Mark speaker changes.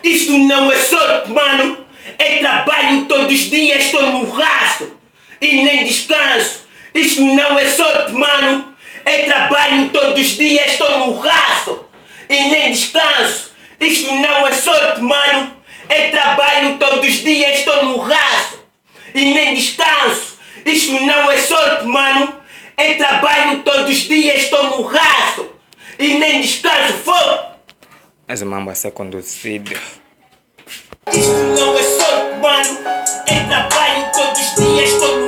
Speaker 1: Isto não é sorte, mano. É trabalho todos os dias, estou no rastro e nem descanso. Isto não é sorte, mano. É trabalho todos os dias, estou no rastro e nem descanso. Isto não é sorte, mano. É trabalho todos os dias, estou no rastro e nem descanso. Isto não é sorte, mano. É trabalho todos os dias, estou no rastro e nem descanso. Fogo!
Speaker 2: Mas o mambo a ser conduzido.
Speaker 1: Isto não é sorte, mano. É trabalho todos os dias, estou